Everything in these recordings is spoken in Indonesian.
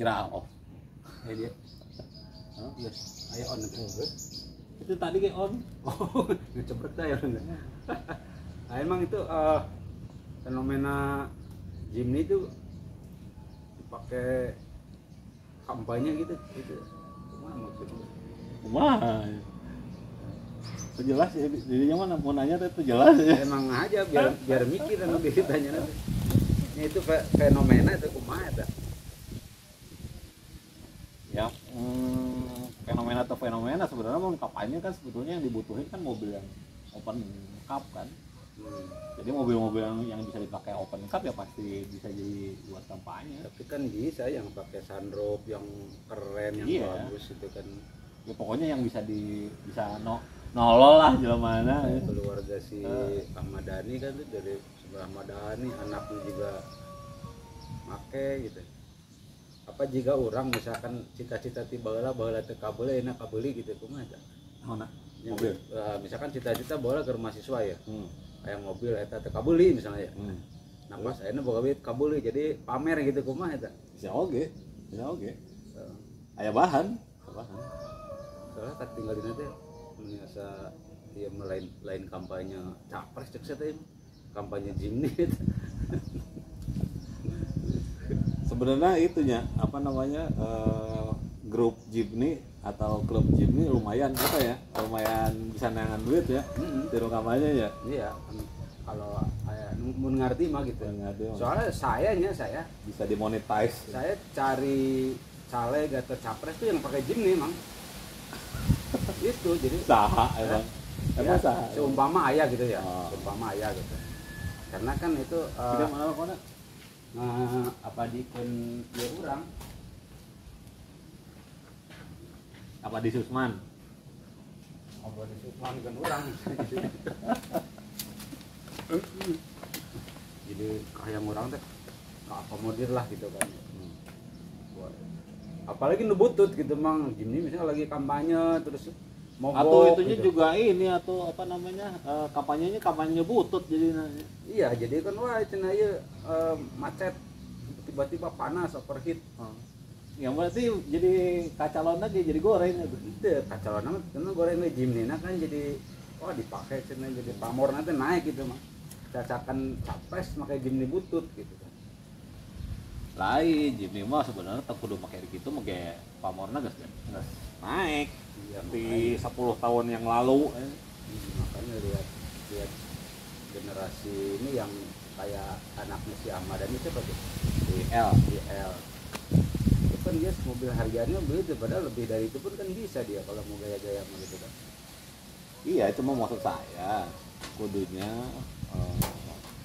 kira off. Dia. Oh, yes. Ayo on. Itu tadi kayak on. Oh, ngecepet dah ya. Nah, emang itu fenomena Jimny itu dipakai kampanye gitu. Gimana maksudnya? Wah. Itu jelas ya, dirinya mana mau nanya itu jelas ya. Emang aja biar mikir dan ditanya nanti. Ini itu fenomena itu kumaha eta? Ya, fenomena sebenarnya mau kampanye kan sebetulnya yang dibutuhin kan mobil yang open cup kan. Jadi mobil-mobil yang bisa dipakai open cup ya pasti bisa jadi buat kampanye. Tapi kan bisa yang pakai sunroof yang keren yang bagus itu kan. Ya pokoknya yang bisa nolol lah jelema-na. Keluarga si Ahmad Dhani kan tuh dari sebelah Ahmad Dhani, anaknya juga make gitu. Apa jika orang misalkan cita-cita ti baheula teu kabeuli enak kabeuli gitu kumaha eta? Naonna? Mobil. Misalkan cita-cita baheula keur mahasiswa ya. Aya mobil eta teu kabeuli misalnya ya. Nah pas ayeuna boga duit kabeuli jadi pamer gitu kumaha eta? Bisa oge. Aya bahan. Soalnya tak tinggal di nanti biasa dia lain kampanye capres cek saya kampanye Jimny. Sebenarnya itunya apa namanya grup Jimny atau klub Jimny lumayan apa ya, lumayan bisa nangan duit ya tiru kampanye ya. Iya kalau mun ngerti mah gitu. Soalnya saya bisa dimonetize. Saya cari caleg atau capres tuh yang pakai Jimny emang. Itu jadi saha emang ya, saha seumpama ayah gitu ya. Seumpama ayah gitu karena kan itu tidak mana kona apa dikeun ieu urang apa di Susman ngobrol di Susman kan urang jadi kayak orang teh akomodir lah gitu kan. Apalagi nu butut gitu mang Jimny misalnya lagi kampanye terus mogok atau itunya gitu. Juga ini atau apa namanya kampanye butut jadi iya jadi kan wah cenah ieu macet tiba-tiba panas overheat yang berarti jadi kacalon lagi jadi goreng itu kacalon mah karena goreng we Jimny kan jadi wah dipakai cenah jadi pamor nanti naik gitu mah cacakan capres pakai Jimny butut gitu kan. Lain Jimny mah sebenarnya tak kudu make gitu make pamorna geus naik di 10 tahun yang lalu makanya lihat generasi ini yang kayak anaknya si Ahmad Dhani siapa tuh di L itu kan dia mobil harganya begitu padahal lebih dari itu pun kan bisa dia kalau mau gaya-gaya gitu kan. Iya itu mau maksud saya kudunya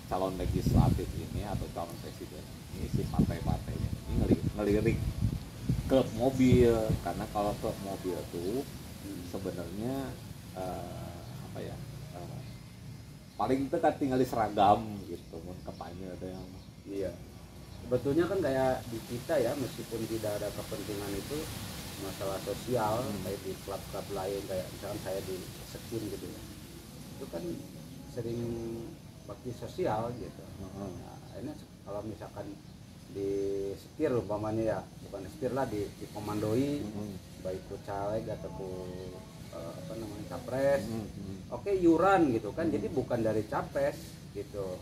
calon legislatif ini atau calon presiden ini si partai-partainya ini ngelirik klub mobil karena kalau klub mobil tuh sebenarnya apa ya paling itu kan tinggal di seragam gitu mun kampanye ada yang iya sebetulnya kan kayak di kita ya meskipun tidak ada kepentingan itu masalah sosial kayak di klub-klub lain kayak misalkan saya di Sekin gitu ya itu kan sering bakti sosial gitu. Nah, ini kalau misalkan di setir umpamanya ya bukan setir lah di komandoi baik ku caleg ataupun apa namanya capres oke yuran gitu kan jadi bukan dari capres gitu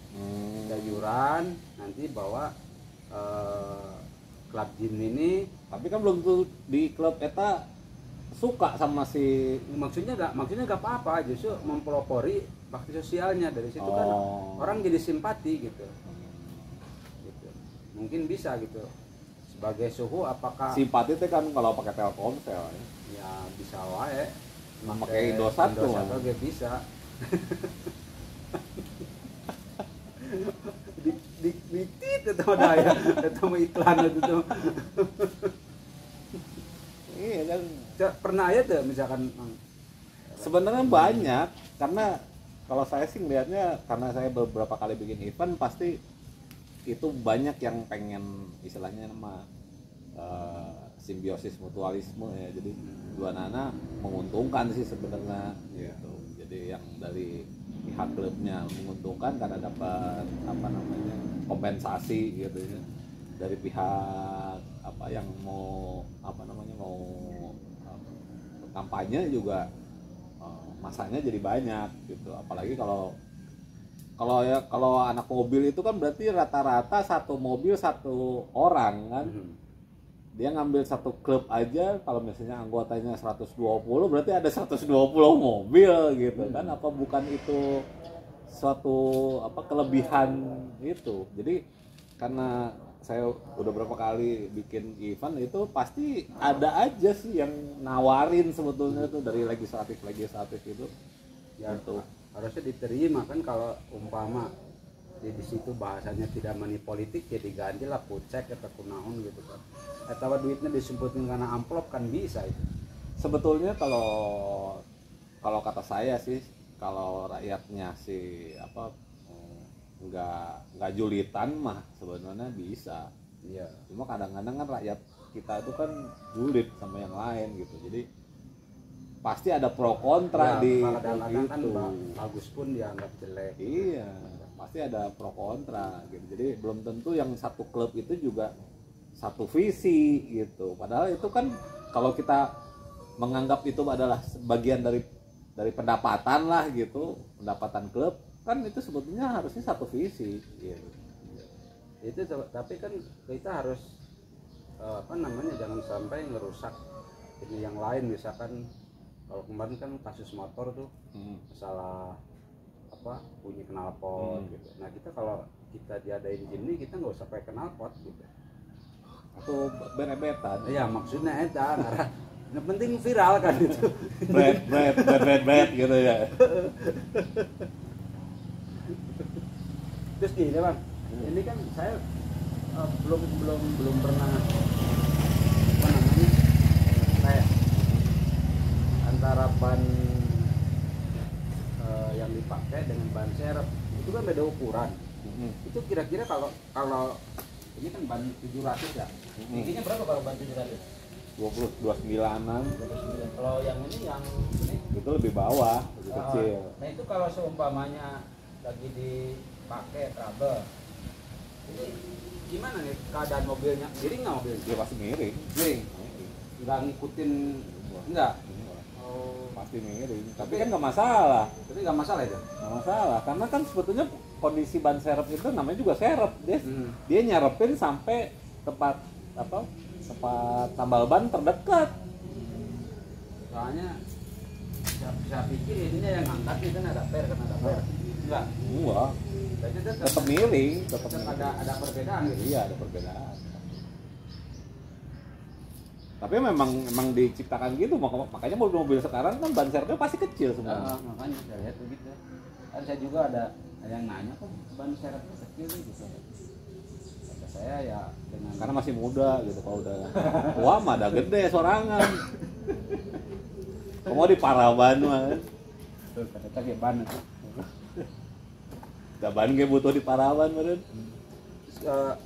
ada yuran nanti bawa klub Jimny ini tapi kan belum tuh di klub eta suka sama si maksudnya gak apa-apa justru mempelopori bakti sosialnya dari situ kan orang jadi simpati gitu mungkin bisa gitu sebagai suhu apakah simpati itu kan kalau pakai Telkomsel ya bisa wae pakai Indosat tuh juga bisa di itu ada ya itu iklan itu tuh iya kan pernah ya tuh misalkan sebenarnya banyak karena kalau saya sih melihatnya karena saya beberapa kali bikin event pasti itu banyak yang pengen istilahnya nama simbiosis mutualisme ya jadi dua nana menguntungkan sih sebenarnya gitu jadi yang dari pihak klubnya menguntungkan karena dapat apa namanya kompensasi gitu ya dari pihak apa yang mau apa namanya mau apa, kampanye juga masanya jadi banyak gitu. Apalagi kalau anak mobil itu kan berarti rata-rata satu mobil satu orang kan. Dia ngambil satu klub aja, kalau misalnya anggotanya 120 berarti ada 120 mobil gitu kan. Apa bukan itu suatu apa kelebihan itu. Jadi karena saya udah berapa kali bikin event itu pasti ada aja sih yang nawarin sebetulnya tuh dari legislatif itu Ya untuk harusnya diterima kan, kalau umpama di situ bahasanya tidak money politik, ya diganti lah pucek atau kunaon gitu kan, atau duitnya disumputin karena amplop kan bisa itu. sebetulnya kalau kata saya sih, kalau rakyatnya sih apa nggak julitan mah sebenarnya bisa. Iya. Cuma kadang-kadang kan rakyat kita itu kan julid sama yang lain gitu, jadi pasti ada pro kontra Ya, di kadang-kadang kan itu. bagus pun dianggap jelek. Iya, pasti ada pro kontra gitu. Jadi belum tentu yang satu klub itu juga satu visi gitu. Padahal itu kan kalau kita menganggap itu adalah bagian dari pendapatan lah gitu, pendapatan klub, kan itu sebetulnya harusnya satu visi gitu. Itu tapi kan kita harus apa namanya, jangan sampai ngerusak ini yang lain. Misalkan kalau kemarin kan kasus motor tuh masalah apa bunyi knalpot gitu. Nah kita kalau kita diadain gini, kita nggak usah pakai knalpot gitu. Atau berebetan. Ya maksudnya itu karena yang penting viral kan itu. Bread gitu ya. Terus gini bang, ini kan saya belum pernah apa namanya kayak antara ban yang dipakai dengan ban serep itu kan beda ukuran. Itu kira-kira kalau ini kan ban 700 ya, tingginya berapa kalau ban 700? 29-an. Kalau yang ini Itu lebih bawah, lebih kecil. Nah itu kalau seumpamanya lagi dipakai trouble, ini gimana nih keadaan mobilnya? Miring nggak mobilnya? Dia pasti miring. Miring. Nggak ngikutin, enggak? Pasti miring. Tapi kan nggak masalah. Tapi nggak masalah itu? Nggak masalah, karena kan sebetulnya kondisi ban serep itu namanya juga serep. Dia nyerepin sampai tempat tambal ban terdekat. Soalnya saya pikir ininya yang angkat itu kan ada per. Enggak. Enggak. Jadi itu Tetap miring, tetap ada perbedaan gitu. Iya, ada perbedaan. Tapi memang diciptakan gitu, makanya mobil sekarang kan ban serepnya pasti kecil semua. Makanya saya lihat begitu. Kan saya juga ada yang nanya kok ban serepnya kecil gitu. Kata saya ya dengan Karena masih muda gitu, kalau udah tua mah ada gede sorangan. Kamu di Paraban mah. kata kayak ban itu. Ban ge butuh di Paraban meureun. Terus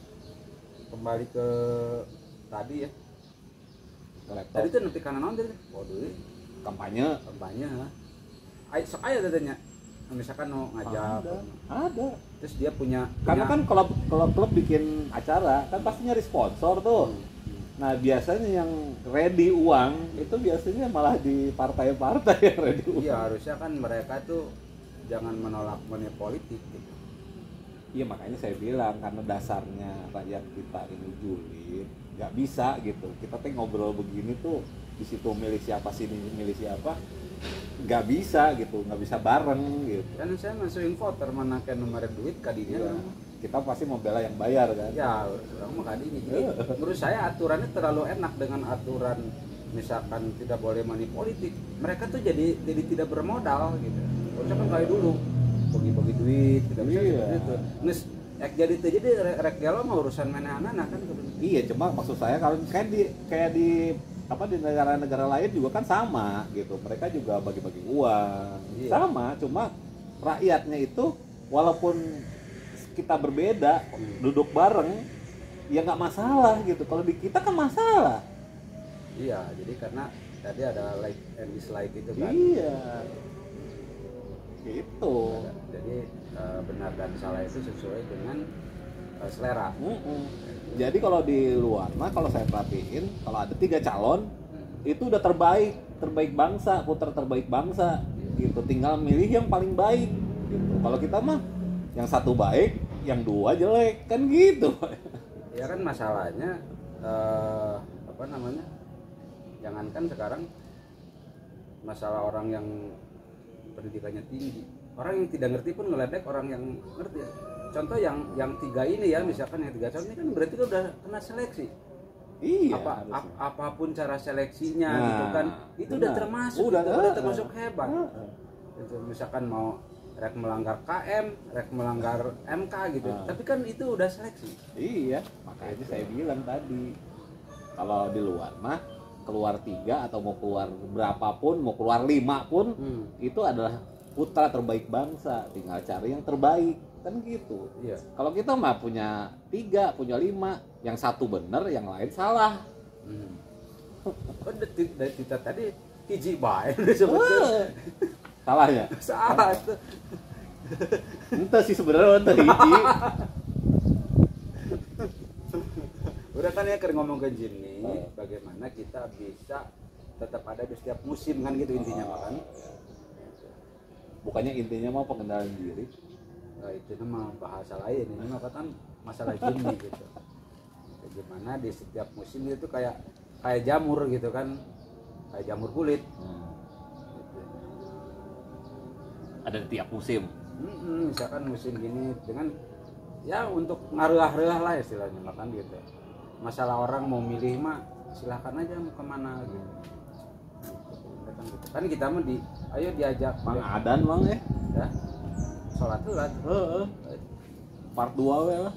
kembali ke tadi ya. Ke laptop. Tadi tuh nanti kanan naon tadi? Waduh, Kampanye. Sok aya tadinya. Misalkan mau ngajak. Ada. Terus dia punya Karena kan kalau klub bikin acara kan pasti nyari sponsor tuh. Nah biasanya yang ready uang itu biasanya malah di partai-partai yang ready uang. Iya, harusnya kan mereka tuh jangan menolak money politik gitu. Iya, makanya saya bilang karena dasarnya rakyat kita ini julid, nggak bisa gitu. Kita tuh ngobrol begini tuh di situ milih siapa sini milih siapa, nggak bisa gitu, nggak bisa bareng gitu. Kan saya masukin voter mana ke nomor duit kadinya. Iya. Kita pasti mau bela yang bayar kan. Ya, orang mah kadinya. Jadi menurut saya aturannya terlalu enak dengan aturan misalkan tidak boleh money politik. Mereka tuh jadi tidak bermodal gitu. Harusnya kan kayak dulu bagi-bagi duit, tidak bisa gitu. Nges jadi rek gelo mah urusan mana-mana kan. Iya, cuma maksud saya kalau kayak di negara-negara lain juga kan sama gitu. Mereka juga bagi-bagi uang. Iya. Sama, cuma rakyatnya itu walaupun kita berbeda, duduk bareng, ya nggak masalah gitu. Kalau di kita kan masalah. Iya, jadi karena tadi ada like and dislike itu kan. Iya. Gitu. Jadi benar dan salah itu sesuai dengan selera. Jadi kalau di luar mah kalau saya perhatiin kalau ada 3 calon itu udah terbaik bangsa, putra terbaik bangsa gitu. Tinggal milih yang paling baik gitu. Kalau kita mah yang satu baik, yang 2 jelek kan gitu. Ya kan masalahnya apa namanya? Jangankan sekarang masalah orang yang pendidikannya tinggi, orang yang tidak ngerti pun ngeledek orang yang ngerti. Contoh yang 3 ini ya, misalkan yang 3 calon ini kan berarti kan udah kena seleksi. Iya. Apapun cara seleksinya Nah, gitu kan, itu udah benar. termasuk, Udah termasuk hebat. Itu misalkan mau rek melanggar KM, rek melanggar MK gitu, tapi kan itu udah seleksi. Iya, makanya saya bilang tadi kalau di luar mah keluar 3 atau mau keluar berapapun, mau keluar 5 pun itu adalah putra terbaik bangsa, tinggal cari yang terbaik kan gitu. Iya. Kalau kita mah punya 3, punya 5, yang satu benar, yang lain salah. Oh, dari kita tadi hiji bae sebetulnya. Salahnya? Salah tuh. Entah sih sebenarnya entah hiji. Udah kan ya kan ngomong ke Jimmy, bagaimana kita bisa tetap ada di setiap musim kan gitu intinya kan. Bukannya intinya mah pengendalian diri. Nah, itu mah bahasa lain, ini mah kan masalah Jimmy gitu. Bagaimana di setiap musim itu kayak jamur gitu kan, kayak jamur kulit. Gitu. Ada di tiap musim. Misalkan musim gini dengan ya untuk ngaruh-ngaruh lah istilahnya makan gitu. Masalah orang mau milih mah silahkan aja mau kemana gitu. Kan kita mah ayo diajak Mang Adan mang ya sholat. Part 2 we lah.